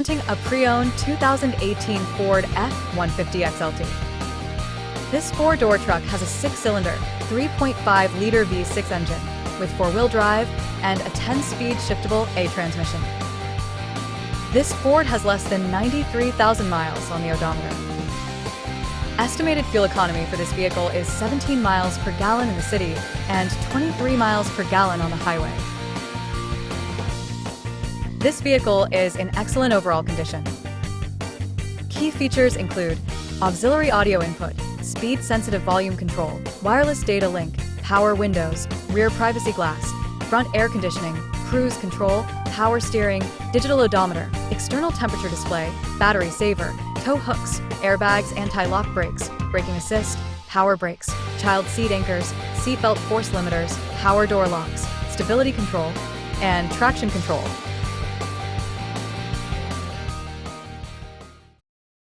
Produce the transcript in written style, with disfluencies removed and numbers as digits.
Presenting a pre-owned 2018 Ford F-150 XLT. This four-door truck has a six-cylinder, 3.5-liter V6 engine with four-wheel drive and a 10-speed shiftable A transmission. This Ford has less than 93,000 miles on the odometer. Estimated fuel economy for this vehicle is 17 miles per gallon in the city and 23 miles per gallon on the highway. This vehicle is in excellent overall condition. Key features include auxiliary audio input, speed-sensitive volume control, wireless data link, power windows, rear privacy glass, front air conditioning, cruise control, power steering, digital odometer, external temperature display, battery saver, tow hooks, airbags, anti-lock brakes, braking assist, power brakes, child seat anchors, seatbelt force limiters, power door locks, stability control, and traction control.